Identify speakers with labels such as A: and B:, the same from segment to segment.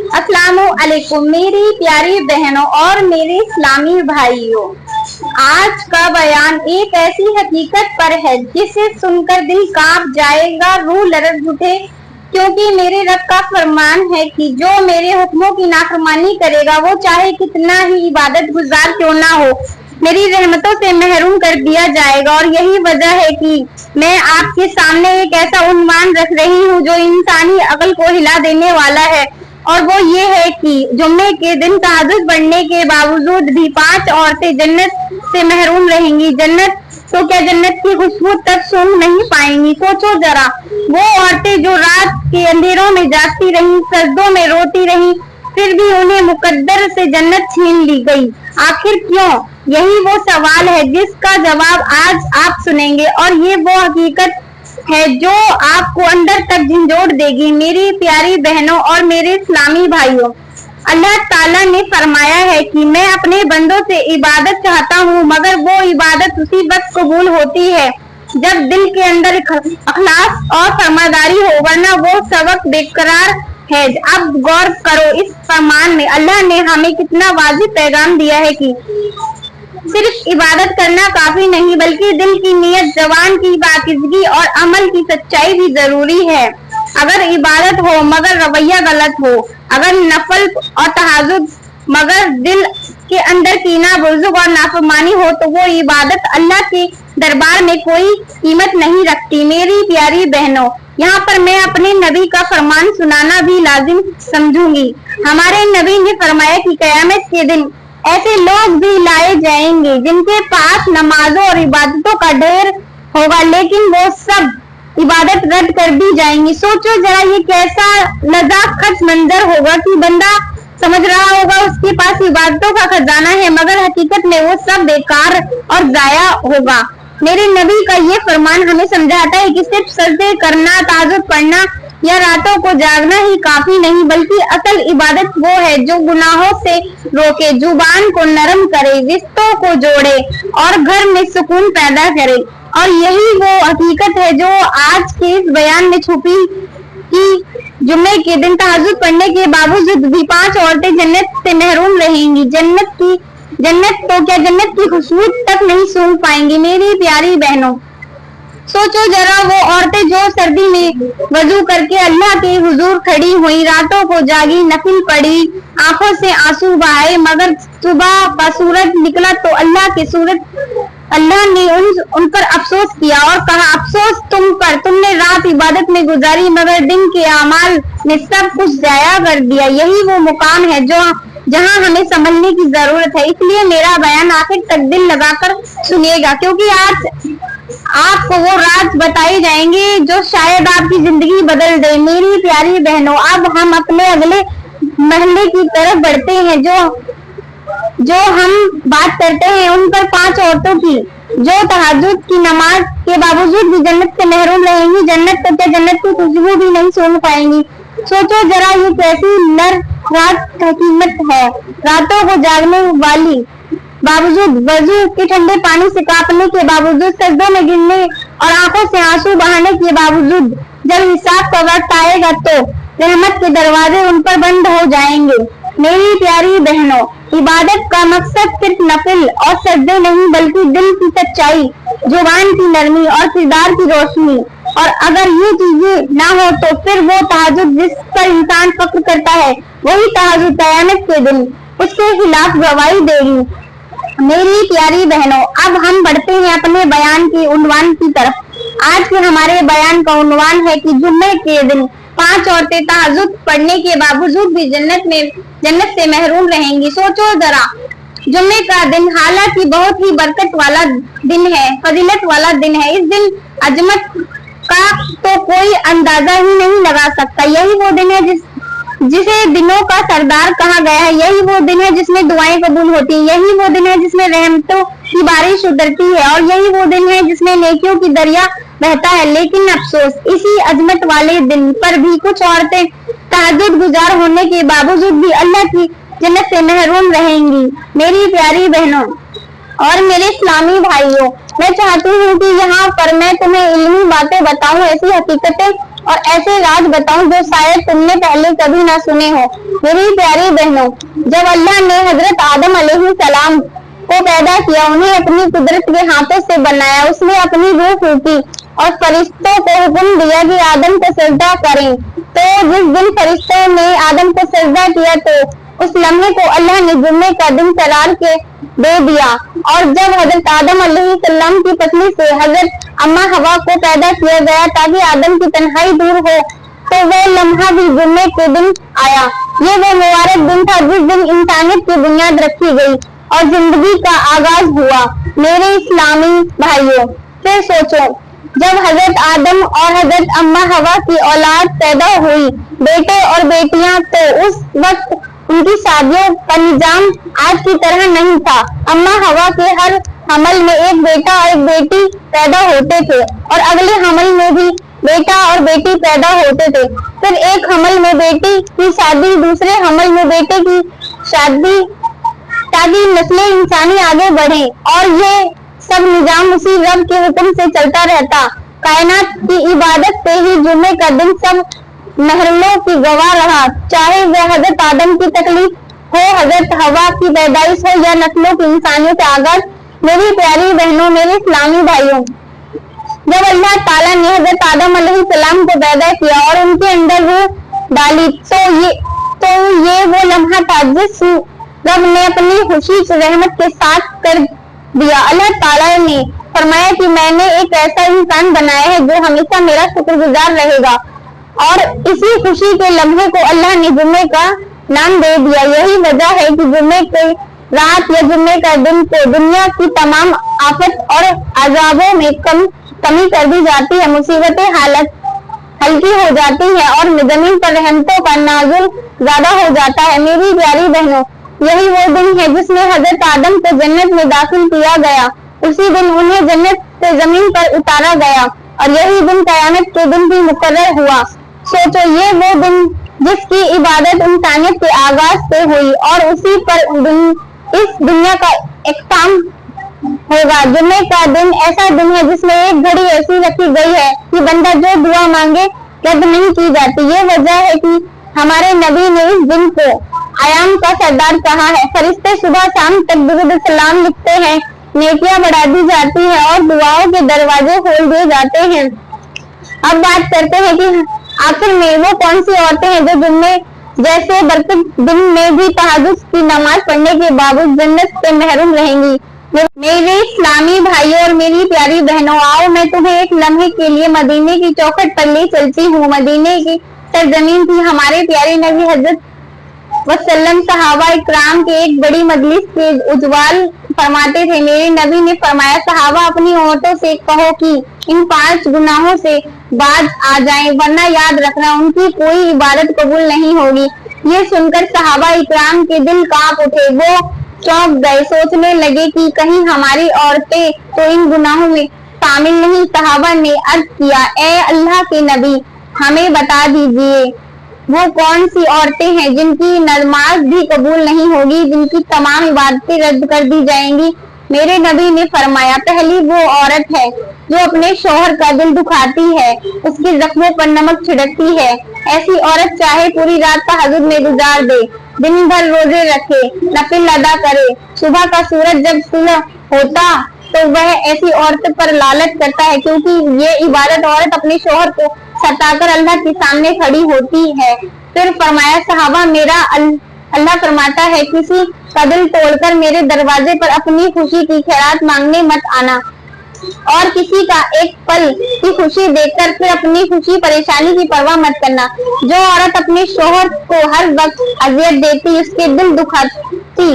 A: अस्सलामु अलैकुम मेरी प्यारी बहनों और मेरे इस्लामी भाइयों। आज का बयान एक ऐसी हकीकत पर है जिसे सुनकर दिल कांप जाएगा, रूह लरज उठे, क्योंकि मेरे रब का फरमान है कि जो मेरे हुक्मों की नाफरमानी करेगा वो चाहे कितना ही इबादत गुजार क्यों ना हो, मेरी रहमतों से महरूम कर दिया जाएगा। और यही वजह है कि मैं आपके सामने एक ऐसा उन्वान रख रही हूँ जो इंसानी अक्ल को हिला देने वाला है, और वो ये है कि जुम्मे के दिन तहज्जुद पढ़ने के बावजूद भी 5 औरतें जन्नत से महरूम रहेंगी। जन्नत तो क्या, जन्नत की खुशबू तक सूंघ नहीं पाएंगी। सोचो जरा, वो औरतें जो रात के अंधेरों में जागती रहीं, सजदों में रोती रहीं, फिर भी उन्हें मुकद्दर से जन्नत छीन ली गई। आखिर क्यों? यही वो सवाल है जिसका जवाब आज आप सुनेंगे, और ये वो हकीकत है जो आपको अंदर तक झंझोड़ देगी। मेरी प्यारी बहनों और मेरे इस्लामी भाइयों, अल्लाह ताला ने फरमाया है कि मैं अपने बंदों से इबादत चाहता हूँ, मगर वो इबादत उसी वक्त कबूल होती है जब दिल के अंदर अखलास और फरमादारी हो, वरना वो सबक बेकरार है। अब गौर करो, इस फरमान में अल्लाह ने हमें कितना वाजिब पैगाम दिया है कि सिर्फ इबादत करना काफी नहीं, बल्कि दिल की नीयत, जबान की पाकीज़गी और अमल की सच्चाई भी जरूरी है। अगर इबादत हो मगर रवैया गलत हो, अगर नफल और तहज्जुद मगर दिल के अंदर कीना, बुग़्ज़ और नाफरमानी हो, तो वो इबादत अल्लाह के दरबार में कोई कीमत नहीं रखती। मेरी प्यारी बहनों, यहाँ पर मैं अपने नबी का फरमान सुनाना भी लाजिम समझूंगी। हमारे नबी ने फरमाया कि क़यामत के दिन ऐसे लोग भी लाए जाएंगे जिनके पास नमाजों और इबादतों का ढेर होगा, लेकिन वो सब इबादत रद्द कर दी जाएंगी। सोचो जरा, ये कैसा लज़ाख़त मंजर होगा कि बंदा समझ रहा होगा उसके पास इबादतों का खजाना है, मगर हकीकत में वो सब बेकार और जाया होगा। मेरे नबी का ये फरमान हमें समझाता है कि सिर्फ सजदे करना, तहज्जुद पढ़ना या रातों को जागना ही काफी नहीं, बल्कि असल इबादत वो है जो गुनाहों से रोके, जुबान को नरम करे, रिश्तों को जोड़े और घर में सुकून पैदा करे। और यही वो हकीकत है जो आज के इस बयान में छुपी कि जुम्मे के दिन तहज्जुद पढ़ने के बावजूद भी 5 औरतें जन्नत से महरूम रहेंगी। जन्नत तो क्या, जन्नत की खुशबू तक नहीं सूंघ पाएंगी। मेरी प्यारी बहनों, सोचो जरा, वो औरतें जो सर्दी में वजू करके अल्लाह के हुजूर खड़ी हुई, रातों को जागी, नफिल पढ़ी, आंखों से आंसू बहाए, मगर सुबह का सूरज निकला तो अल्लाह ने उन पर अफसोस किया और कहा, अफसोस तुम पर, तुमने रात इबादत में गुजारी मगर दिन के अमाल ने सब कुछ जाया कर दिया। यही वो मुकाम है जहां हमें संभलने की जरूरत है। इसलिए मेरा बयान आखिर तक दिल लगाकर सुनिएगा, क्योंकि आज आपको वो राज बताए जाएंगे जो शायद आपकी जिंदगी बदल दे। मेरी प्यारी बहनों, अब हम अपने अगले महले की तरफ बढ़ते हैं। जो हम बात करते हैं उन पर 5 औरतों की जो तहज्जुद की नमाज के बावजूद भी जन्नत से महरूम रहेंगी। जन्नत तो क्या, जन्नत की खुशबू भी नहीं सूंघ पाएंगी। सोचो जरा, ये कैसी नर रात हकीमत है। रातों को जागने वाली बावजूद, वजू के ठंडे पानी से कांपने के बावजूद, सजदों में गिरने और आंखों से आंसू बहाने के बावजूद, जब हिसाब का वक्त आएगा तो रहमत के दरवाजे उन पर बंद हो जाएंगे। मेरी प्यारी बहनों, इबादत का मकसद सिर्फ नफिल और सजदे नहीं, बल्कि दिल की सच्चाई, जुबान की नरमी और किरदार की रोशनी। और अगर ये चीजें ना हो तो फिर वो तहज्जुद जिस पर इंसान फख्र करता है, वही तहज्जुद क़यामत के दिन उसके खिलाफ गवाही देगी। मेरी प्यारी बहनों, अब हम बढ़ते हैं अपने बयान के उन्वान की तरफ। आज के हमारे बयान का उन्वान है कि जुम्मे के दिन 5 औरतें तहज्जुद पढ़ने के बावजूद भी जन्नत से महरूम रहेंगी। सोचो जरा, जुम्मे का दिन हालांकि बहुत ही बरकत वाला दिन है, फजीलत वाला दिन है। इस दिन अजमत का तो कोई अंदाजा ही नहीं लगा सकता। यही वो दिन है जिसे दिनों का सरदार कहा गया है। यही वो दिन है जिसमें दुआएं कबूल होती हैं। यही वो दिन है जिसमें रहमतों की बारिश उतरती है, और यही वो दिन है जिसमें नेकियों की दरिया बहता है। लेकिन अफसोस, इसी अजमत वाले दिन पर भी कुछ औरतें तहज्जुद गुजार होने के बावजूद भी अल्लाह की जन्नत से महरूम रहेंगी। मेरी प्यारी बहनों और मेरे इस्लामी भाइयों, मैं चाहती हूँ कि यहाँ पर मैं तुम्हें इल्मी बातें बताऊं, ऐसी हकीकतें اور ایسے راز بتاؤں جو شاید تم نے پہلے کبھی نہ سنے ہو۔ میری پیاری بہنوں، جب اللہ نے حضرت آدم علیہ السلام کو پیدا کیا، انہیں اپنی قدرت کے ہاتھوں سے بنایا، اس نے اپنی روح پھونکی اور فرشتوں کو حکم دیا کہ آدم کو سجدہ کریں۔ تو جس دن فرشتوں نے آدم کو سجدہ کیا تو اس لمحے کو اللہ نے جمعے کا دن قرار کے دے دیا، اور جب حضرت آدم علیہ السلام کی پتلی سے حضرت اماں حوا کو پیدا کیا گیا تاکہ آدم کی تنہائی دور ہو، تو وہ لمحہ بھی جمعے کے دن آیا۔ یہ وہ مبارک دن تھا جس دن انسانیت کی بنیاد رکھی گئی اور زندگی کا آغاز ہوا۔ میرے اسلامی بھائیوں، پھر سوچو، جب حضرت آدم اور حضرت اماں حوا کی اولاد پیدا ہوئی، بیٹے اور بیٹیاں، تو اس وقت ان کی شادیوں کا نظام آج کی طرح نہیں تھا۔ اماں حوا کے ہر حمل میں ایک بیٹا اور ایک بیٹی پیدا ہوتے تھے، اور اگلے حمل میں بھی بیٹا اور بیٹی پیدا ہوتے تھے، پھر ایک حمل میں بیٹی کی شادی، دوسرے حمل میں بیٹے کی شادی، تاکہ نسلیں انسانی آگے بڑھیں، اور یہ سب نظام اسی رب کے حکم سے چلتا رہتا۔ کائنات کی عبادت سے ہی جمعے کا دن سب محرموں کی گواہ رہا، چاہے وہ حضرت آدم کی تکلیف ہو، حضرت حوا کی پیدائش ہو، یا نسلوں کی انسانیوں سے آغاز۔ میری پیاری بہنوں، میرے اسلامی بھائیوں، جب اللہ تعالیٰ نے حضرت آدم علیہ السلام کو پیدا کیا اور ان کے اندر روح ڈالی، تو یہ وہ لمحہ تھا جس رب نے اپنی خوشی کی رحمت کے ساتھ کر دیا۔ اللہ تعالیٰ نے فرمایا کہ میں نے ایک ایسا انسان بنایا ہے جو ہمیشہ میرا شکر گزار رہے گا، اور اسی خوشی کے لمحے کو اللہ نے جمعے کا نام دے دیا۔ یہی وجہ ہے کہ جمعے کی رات یا جمعے کا دن کو دنیا کی تمام آفت اور عذابوں میں کمی کر دی جاتی ہے، مصیبتیں حالت ہلکی ہو جاتی ہے اور زمین پر رحمتوں کا نازل زیادہ ہو جاتا ہے۔ میری پیاری بہنوں، یہی وہ دن ہے جس میں حضرت آدم کو جنت میں داخل کیا گیا، اسی دن انہیں جنت سے زمین پر اتارا گیا، اور یہی دن قیامت کے دن بھی مقرر ہوا۔ سوچو، یہ وہ دن جس کی عبادت انسانیت کے آغاز سے ہوئی اور اسی پر اس دنیا کا اختتام ہوگا۔ جمعے کا دن ایسا دن ہے جس میں ایک گھڑی ایسی رکھی گئی ہے کہ بندہ جو دعا مانگے رد نہیں کی جاتی۔ یہ وجہ ہے کہ ہمارے نبی نے اس دن کو ایام کا سردار کہا ہے۔ فرشتے صبح شام تک درود سلام لکھتے ہیں، نیکیاں بڑھا دی جاتی ہیں اور دعاؤں کے دروازے کھول دیے جاتے ہیں۔ اب بات کرتے ہیں کہ آخر میں وہ کون سی عورتیں ہیں جو جمعے جیسے برکت دن میں بھی تہجد کی نماز پڑھنے کے باوجود جنت سے محروم رہیں گی۔ میرے اسلامی بھائیوں اور میری پیاری بہنوں، آؤ میں تمہیں ایک لمحے کے لیے مدینے کی چوکھٹ پر لے چلتی ہوں۔ مدینے کی سرزمین تھی ہمارے پیارے نبی حضرت وسلم صحابہ اکرام کے ایک بڑی مجلس کے اجوال فرماتے تھے۔ میرے نبی نے فرمایا، صحابہ اپنی عورتوں سے کہو کہ ان 5 گناہوں سے باز آ جائیں، ورنہ یاد رکھنا ان کی کوئی عبادت قبول نہیں ہوگی۔ یہ سن کر صحابہ اکرام کے دل کانپ اٹھے، وہ چونک گئے، سوچنے لگے کہ کہیں ہماری عورتیں تو ان گناہوں میں شامل نہیں۔ صحابہ نے عرض کیا، اے اللہ کے نبی، ہمیں بتا دیجئے وہ کون سی عورتیں ہیں جن کی نماز بھی قبول نہیں ہوگی، جن کی تمام عبادتیں رد کر دی جائیں گی۔ میرے نبی نے فرمایا، پہلی وہ عورت ہے جو اپنے شوہر کا دل دکھاتی ہے، اس کے زخموں پر نمک چھڑکتی ہے۔ ایسی عورت چاہے پوری رات تہجد میں گزار دے، دن بھر روزے رکھے، نفل ادا کرے، صبح کا سورج جب طلوع ہوتا تو وہ ایسی عورت پر لالچ کرتا ہے، کیونکہ یہ عبادت عورت اپنے شوہر کو ستا کر اللہ کے سامنے کھڑی ہوتی ہے۔ پھر فرمایا، صحابہ، میرا اللہ فرماتا ہے، کسی کا دل توڑ کر میرے دروازے پر اپنی خوشی کی خیرات مانگنے مت آنا، اور کسی کا ایک پل کی خوشی دیکھ کر پھر اپنی خوشی پریشانی کی پرواہ مت کرنا۔ جو عورت اپنے شوہر کو ہر وقت اذیت دیتی، اس کے دل دکھاتی،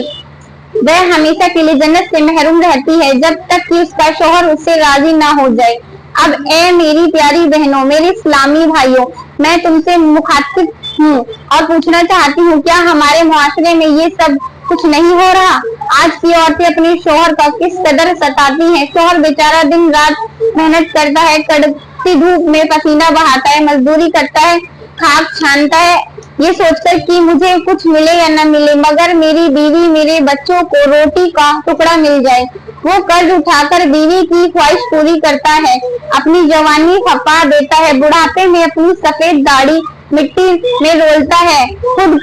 A: وہ ہمیشہ کے لیے جنت سے محروم رہتی ہے جب تک کہ اس کا شوہر اس سے راضی نہ ہو جائے۔ اب اے میری پیاری بہنوں، میرے اسلامی بھائیوں، میں تم سے مخاطب ہوں اور پوچھنا چاہتی ہوں، کیا ہمارے معاشرے میں یہ سب کچھ نہیں ہو رہا؟ آج کی عورتیں اپنے شوہر کا کس قدر ستاتی ہیں۔ شوہر بیچارہ دن رات محنت کرتا ہے، کڑکتی دھوپ میں پسینہ بہاتا ہے، مزدوری کرتا ہے، खाक छानता है ये सोचकर कि मुझे कुछ मिले या न मिले, मगर मेरी बीवी मेरे बच्चों को रोटी का टुकड़ा मिल जाए। वो कर्ज उठाकर बीवी की ख्वाहिश पूरी करता है, अपनी जवानी खपा देता है, बुढ़ापे में अपनी सफेद दाढ़ी मिट्टी में रोलता है, खुद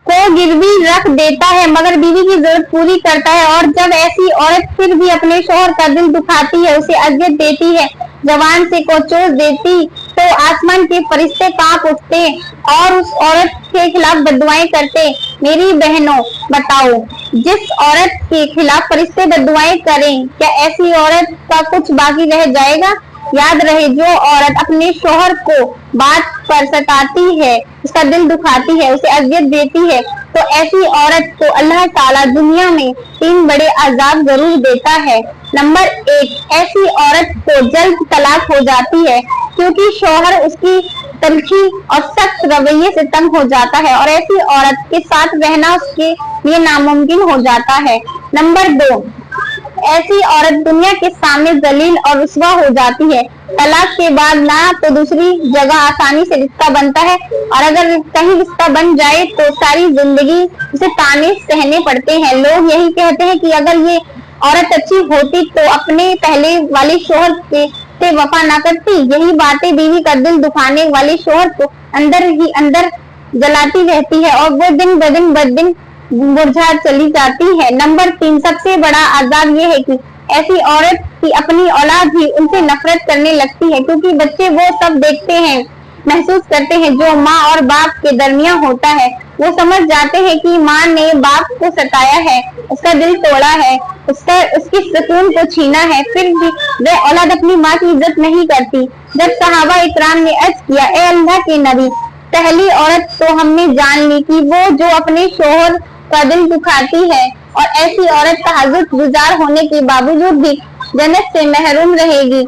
A: को गिरवी रख देता है मगर बीवी की जरूरत पूरी करता है। और जब ऐसी औरत फिर भी अपने शौहर का दिल दुखाती है, उसे अजियत देती है, जवान से कोचोस देती, तो आसमान के फरिश्ते कांप उठते और उस औरत के खिलाफ बददुआएं करते। मेरी बहनों बताओ, जिस औरत के खिलाफ फरिश्ते बददुआएं करें, क्या ऐसी औरत का कुछ बाकी रह जाएगा? याद रहे, जो औरत अपने शौहर को बात पर सताती है, उसका दिल दुखाती है, उसे अजियत देती है, तो ऐसी औरत को अल्लाह ताला दुनिया में 3 बड़े अजाब जरूर देता है। नंबर 1, ऐसी औरत को जल्द तलाक हो जाती है क्योंकि शौहर उसकी तलखी और सख्त रवैये से तंग हो जाता है और ऐसी औरत के साथ रहना उसके लिए नामुमकिन हो जाता है। नंबर 2, ऐसी औरत दुनिया के सामने जलील और रुस्वा हो जाती है। तलाक के बाद ना तो दूसरी जगह आसानी से रिश्ता बनता है और अगर कहीं रिश्ता बन जाए तो सारी जिंदगी उसे ताने सहने पड़ते हैं। लोग यही कहते हैं कि अगर ये औरत अच्छी होती तो अपने पहले वाले शौहर से वफा ना करती। यही बातें बीवी का दिल दुखाने वाले शौहर को अंदर ही अंदर जलाती रहती है और वो दिन ब दिन मुरझा चली जाती है। नंबर 3, सबसे बड़ा अजाब ये है कि ऐसी औरत की अपनी औलाद भी उनसे नफरत करने लगती है क्योंकि बच्चे वो सब देखते हैं, महसूस करते हैं जो माँ और बाप के दरमियान होता है। वो समझ जाते हैं कि माँ ने बाप को सताया है, उसका दिल तोड़ा है, उसकी सुकून को छीना है, फिर भी वह औलाद अपनी माँ की इज्जत नहीं करती। जब सहाबा इकराम ने अर्ज किया, ए अल्लाह के नबी, पहली औरत तो हमने जान ली कि वो जो अपने शौहर का दिल दुखाती है और ऐसी औरत तहज्जुद गुजार होने के बावजूद भी जन्नत से महरूम रहेगी।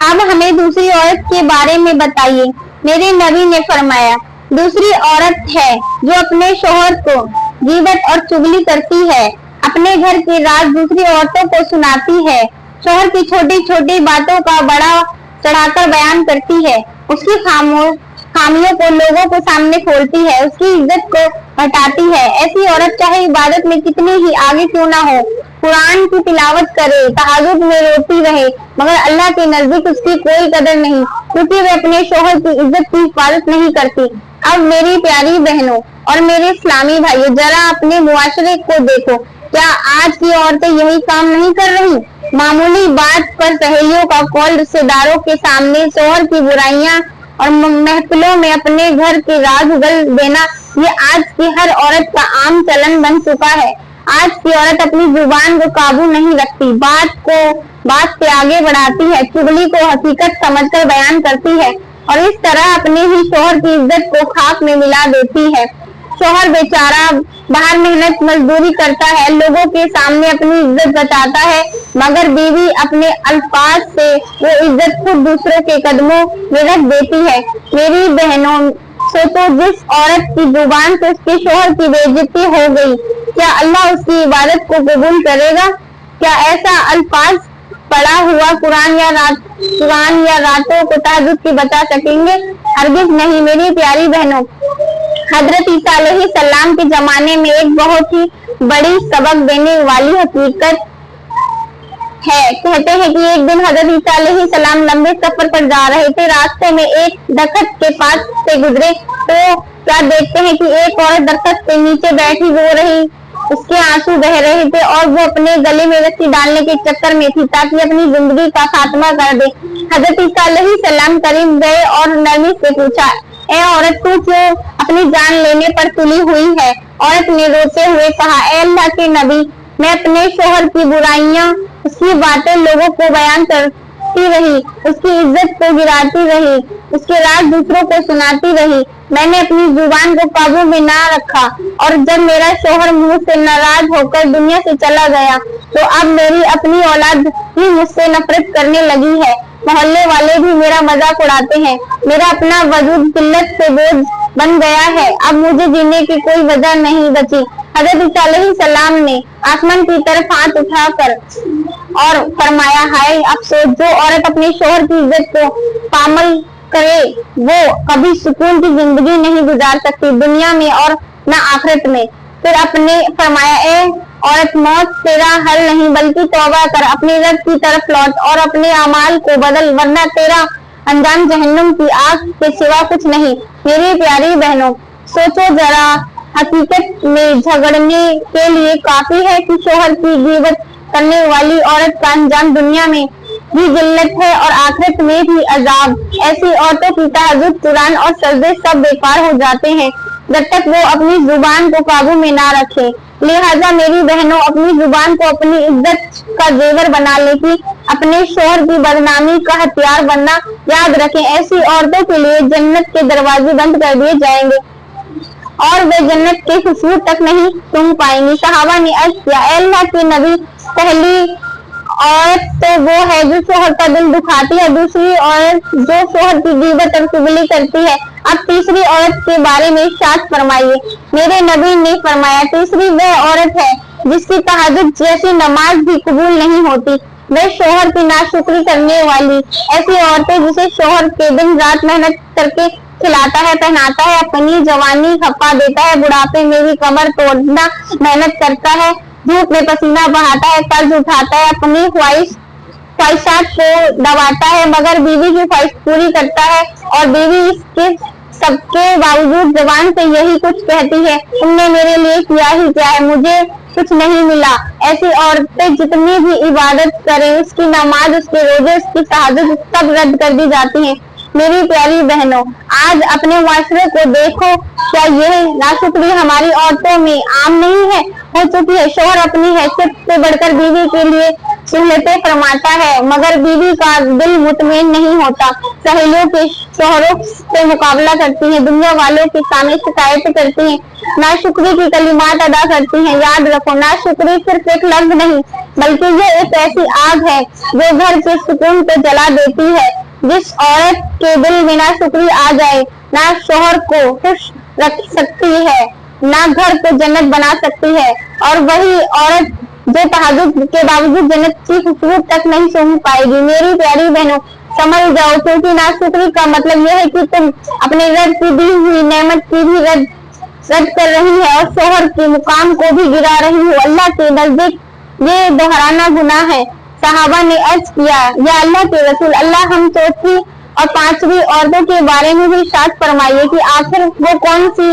A: अब हमें दूसरी औरत के बारे में बताइए। मेरे नबी ने फरमाया, दूसरी औरत है जो अपने शौहर को गीबत और चुगली करती है, अपने घर के राज दूसरी औरतों को सुनाती है, शौहर की छोटी छोटी बातों का बड़ा चढ़ाकर बयान करती है, उसकी खामियों को लोगों को सामने खोलती है, उसकी इज्जत को हटाती है। ऐसी औरत चाहे इबादत में कितनी ही आगे क्यों ना हो, कुरान की तिलावत करे, तहज्जुद में रोती रहे, मगर अल्लाह के नजदीक उसकी कोई कदर नहीं क्योंकि वह अपने शौहर की इज्जत की हिफाजत नहीं करती। अब मेरी प्यारी बहनों और मेरे इस्लामी भाइयों, जरा अपने मुआशरे को देखो, क्या आज की औरतें यही काम नहीं कर रही? मामूली बात पर सहेलियों का कॉल, रिश्तेदारों के सामने शौहर की बुराइयां और महफिलों में अपने घर के राज उगल देना, ये आज की हर औरत का आम चलन बन चुका है। आज की औरत अपनी जुबान को काबू नहीं रखती, बात से आगे बढ़ाती है, चुगली को हकीकत समझकर बयान करती है और इस तरह अपने ही शौहर की इज्जत को खाक में मिला देती है। शौहर बेचारा बाहर मेहनत मजदूरी करता है, लोगों के सामने अपनी इज्जत बचाता है, मगर बीवी अपने अल्फाज से वो इज्जत खुद दूसरों के कदमों में रख देती है। मेरी बहनों, सोचो, जिस औरत की जुबान से उसके शौहर की बेइज्जती हो गई, क्या अल्लाह उसकी इबादत को कबूल करेगा? क्या ऐसा अल्फाज पढ़ा हुआ कुरान या रातों को तहज्जुद की बचा सकेंगे? हरगिज नहीं। मेरी प्यारी बहनों, हजरत ईसा अलैहिस्सलाम के जमाने में एक बहुत ही बड़ी सबक देने वाली हकीकत है। कहते हैं कि एक दिन हजरत ईसा अलैहिस्सलाम लंबे सफर पर जा रहे थे, रास्ते में एक दरख्त के पास से गुजरे तो क्या देखते हैं कि एक औरत दरख्त के नीचे बैठी रो रही, उसके आंसू बह रहे थे और वो अपने गले में रस्सी डालने के चक्कर में थी ताकि अपनी जिंदगी का खात्मा कर दे। हजरत ईसा अलैहिस्सलाम करीब गए और नरमी से पूछा, ए औरत, तू क्यों अपनी जान लेने पर तुली हुई है? औरत ने रोते हुए कहा, ए अल्लाह के नबी, मैं अपने शौहर की बुराइयां, उसकी बातें लोगों को बयान करती रही, उसकी इज्जत को गिराती रही, उसके राज दूसरों को सुनाती रही, मैंने अपनी जुबान को काबू में ना रखा और जब मेरा शौहर मुझ से नाराज होकर दुनिया से चला गया तो अब मेरी अपनी औलाद भी मुझसे नफरत करने लगी है, मोहल्ले वाले भी मेरा मजाक उड़ाते हैं, मेरा अपना वजूद किल्लत से बोझ बन गया है, अब मुझे जीने की कोई वजह नहीं बची। हजरत ईसा अलैहिस्सलाम ने आसमान की तरफ हाथ उठाकर और फरमाया, हाय अफसोस, जो औरत अपने शौहर की इज्जत को पामाल करे वो कभी सुकून की जिंदगी नहीं गुजार सकती दुनिया में और न आखिरत में। फिर अपने फरमाया, ए औरत, मौत तेरा हल नहीं बल्कि तौबा कर, अपने रब की तरफ लौट और अपने अमाल को बदल, वरना तेरा अंजाम जहन्नुम की आग के सिवा कुछ नहीं। मेरी प्यारी बहनों, सोचो जरा, हकीकत में झगड़ने के लिए काफी है कि शोहर की गिबत करने वाली औरत का अंजाम दुनिया में भी जिल्लत है और आखिरत में भी अजाब। ऐसी औरतों की तहज्जुद, कुरान और सजदे सब बेकार हो जाते हैं जब तक वो अपनी जुबान को काबू में ना रखे। लिहाजा मेरी बहनों, अपनी जुबान को अपनी इज्जत का जेवर बना ले कि अपने शोहर की बदनामी का हथियार बनना याद रखें। ऐसी औरतों के लिए जन्नत के दरवाजे बंद कर दिए जाएंगे और वे जन्नत के खुशबू तक नहीं सूंघ पाएंगी। सहाबा ने अर्ज किया, अल्लाह के नबी, पहली औरत तो वो है जो शोहर का दिल दुखाती है, दूसरी औरत जो शोहर की गिबत और चुगली करती है। अब तीसरी औरत के बारे में इरशाद फरमाइए। मेरे नबी ने फरमाया, तीसरी वह औरत है जिसकी तहज्जुद जैसी नमाज भी कबूल नहीं होती, वह शोहर की नाशुक्री करने वाली। ऐसी औरतें जिसे शोहर के दिन रात मेहनत करके खिलाता है, पहनाता है, अपनी जवानी खपा देता है, बुढ़ापे में भी कमर तोड़ना मेहनत करता है, धूप में पसीना बहाता है, कर्ज उठाता है, अपनी ख्वाहिशात को दबाता है, मगर बीवी की ख्वाहिश पूरी करता है और बीवी इसके सबके बावजूद जबान से यही कुछ कहती है, तुमने मेरे लिए किया ही क्या है, मुझे कुछ नहीं मिला। ऐसी औरतें जितनी भी इबादत करें, उसकी नमाज, उसके रोजे, उसकी तहज्जुद सब रद्द कर दी जाती है। मेरी प्यारी बहनों, आज अपने माशरे को देखो, क्या यह नाशुक्री हमारी औरतों में आम नहीं है, हो चुकी है। शोहर अपनी हैसियत से बढ़कर बीवी के लिए सुहलतें फरमाता है, मगर बीवी का दिल मुतमईन नहीं होता। सहेलियों के शोहरों से मुकाबला करती हैं, दुनिया वालों के सामने शिकायत करती हैं, नाशुक्री की कलिमात अदा करती हैं। याद रखो, नाशुक्री सिर्फ एक लफ्ज नहीं बल्कि ये एक ऐसी आग है जो घर के सुकून को जला देती है। जिस औरत के दिल में नाशुक्री आ जाए, ना शोहर को खुश रख सकती है, ना घर को जन्नत बना सकती है, और वही औरत जो तहज्जुद के बावजूद जन्नत की खुशबू तक नहीं सूंघ पाएगी। मेरी प्यारी बहनों, समझ जाओ, क्योंकि नाशुक्री का मतलब यह है कि तुम अपने रब की दी हुई नेमत की भी रद्द कर रही है और शोहर के मुकाम को भी गिरा रही हो। अल्लाह के नजदीक ये दोहराना गुनाह है। सहाबा ने अर्ज किया, या अल्लाह के रसूल, अल्लाह हम चौथी और पांचवी औरतों के बारे में भी इरशाद फरमाइए कि आखिर वो कौन सी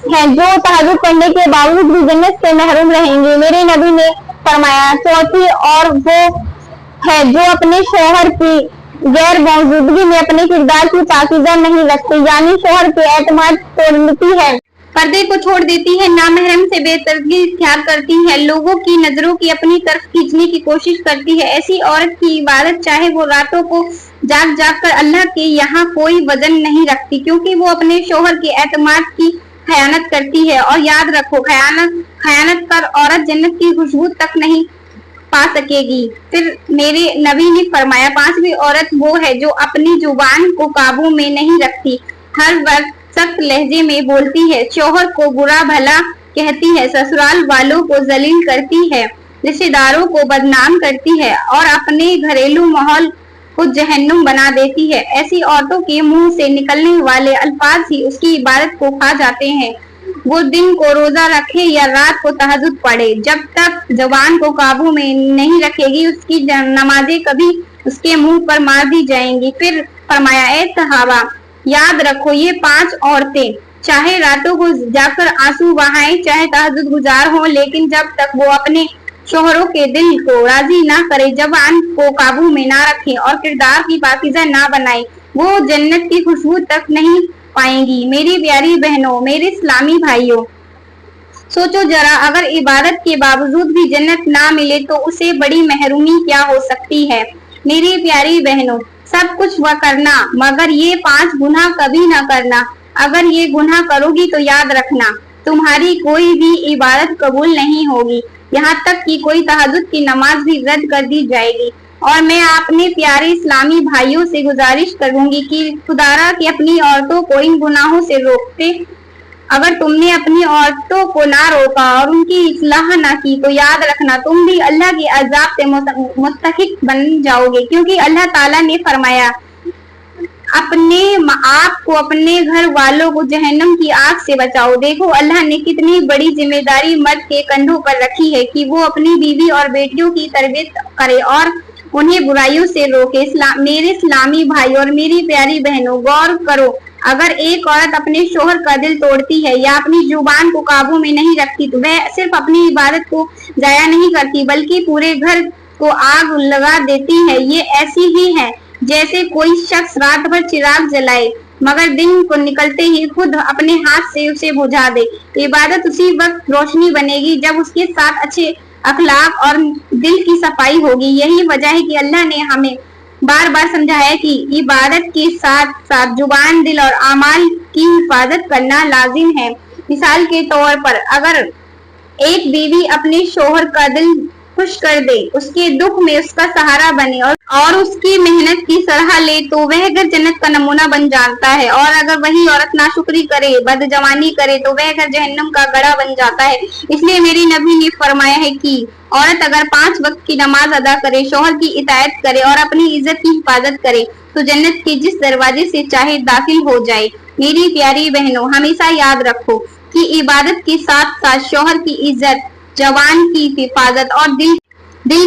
A: है जो तहज्जुद करने के बावजूद भी जन्नत से महरूम रहेंगी। मेरे नबी ने फरमाया, चौथी और वो है जो अपने शोहर की गैर मौजूदगी में अपने किरदार की पाकीज़ा नहीं रखती, यानी शोहर के एतमाद तोड़ती है, पर्दे को छोड़ देती है, नामहरम से बेदर्दी इख्तियार करती है, लोगों की नजरों की अपनी तरफ खींचने की कोशिश करती है। ऐसी औरत की इबादत चाहे वो रातों को जाग जाग कर अल्लाह के यहाँ कोई वजन नहीं रखती, क्योंकि वो अपने शोहर के एतमाद की खयानत करती है। और याद रखो, खयानत कर औरत जन्नत की खुशबू तक नहीं पा सकेगी। फिर मेरे नबी ने फरमाया, पांचवी औरत वो है जो अपनी जुबान को काबू में नहीं रखती, हर वक्त सख्त लहजे में बोलती है, शोहर को बुरा भला कहती है, ससुराल वालों को जलील करती है, रिश्तेदारों को बदनाम करती है और अपने घरेलू माहौल को जहन्नुम बना देती है। ऐसी औरतों के मुंह से निकलने वाले अल्फाज ही उसकी इबादत को खा जाते हैं। वो दिन को रोजा रखे या रात को तहज्जुद पढ़े, जब तक जबान को काबू में नहीं रखेगी उसकी नमाजें कभी उसके मुंह पर मार दी जाएंगी। फिर फरमाया, ए सहाबा, याद रखो, ये पांच औरतें चाहे रातों को जाकर आंसू बहाएं, चाहे तहज्जुद गुजार हो, लेकिन जब तक वो अपने शोहरों के दिल को राजी ना करे, जबान को काबू में ना रखे और किरदार की पाकीज़ा ना बनाए, वो जन्नत की खुशबू तक नहीं पाएंगी। मेरी प्यारी बहनों, मेरे इस्लामी भाइयों, सोचो जरा, अगर इबादत के बावजूद भी जन्नत ना मिले तो उसे बड़ी महरूमी क्या हो सकती है। मेरी प्यारी बहनों, सब कुछ वह करना मगर ये 5 गुनाह कभी ना करना। अगर ये गुनाह करोगी तो याद रखना, तुम्हारी कोई भी इबादत कबूल नहीं होगी, यहाँ तक कि कोई तहज्जुद की नमाज भी रद्द कर दी जाएगी। और मैं अपने प्यारे इस्लामी भाइयों से गुजारिश करूंगी कि खुदारा की अपनी औरतों को इन गुनाहों से रोकते। अगर तुमने अपनी औरतों को ना रोका और उनकी इस्लाह ना की तो याद रखना, तुम भी अल्लाह के अजाब से मुस्तहिक बन जाओगे, क्योंकि अल्लाह ताला ने फरमाया, अपने आप को, अपने घर वालों को जहन्नम की आग से बचाओ। देखो अल्लाह ने कितनी बड़ी जिम्मेदारी मर्द के कंधों पर रखी है कि वो अपनी बीवी और बेटियों की तरबियत करे और उन्हें बुराइयों से रोके। मेरे इस्लामी भाई और मेरी प्यारी बहनों, गौर करो, अगर एक औरत अपने शोहर का दिल तोड़ती है या अपनी जुबान को काबू में नहीं रखती तो वह सिर्फ अपनी इबादत को जाया नहीं करती बल्कि पूरे घर को आग लगा देती है। ये ऐसी ही है जैसे कोई शख्स रात भर चिराग जलाए मगर दिन को निकलते ही खुद अपने हाथ से उसे बुझा दे। इबादत उसी वक्त रोशनी बनेगी जब उसके साथ अच्छे अखलाक और दिल की सफाई होगी। यही वजह है कि अल्लाह ने हमें बार बार समझाया कि इबादत के साथ साथ जुबान, दिल और अमाल की हिफाजत करना लाजिम है। मिसाल के तौर पर अगर एक बीवी अपने शोहर का दिल खुश कर दे, उसके दुख में उसका सहारा बने और उसकी मेहनत की सराह ले तो वह घर जन्नत का नमूना बन जाता है। और अगर वही औरत नाशुक्री करे, बदजवानी करे तो वह घर जहन्नम का गड़ा बन जाता है। इसलिए मेरे नबी ने फरमाया है कि औरत अगर 5 वक्त की नमाज अदा करे, शोहर की इतायत करे और अपनी इज्जत की हिफाजत करे तो जन्नत के जिस दरवाजे से चाहे दाखिल हो जाए। मेरी प्यारी बहनों, हमेशा याद रखो कि इबादत के साथ साथ शोहर की इज्जत, जवान की हिफाजत और दिल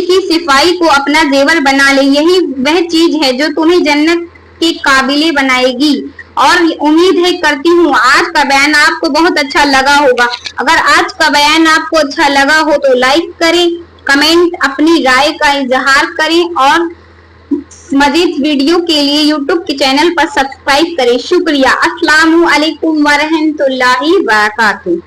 A: की सफाई को अपना जेवर बना ले। यही वह चीज है जो तुम्हें जन्नत के काबिले बनाएगी। और उम्मीद है करती हूँ आज का बयान आपको बहुत अच्छा लगा होगा। अगर आज का बयान आपको अच्छा लगा हो तो लाइक करें, कमेंट, अपनी राय का इजहार करें और मजीद वीडियो के लिए यूट्यूब के चैनल पर सब्सक्राइब करें। शुक्रिया। अस्सलामु अलैकुम व रहमतुल्लाहि व बरकातुहू।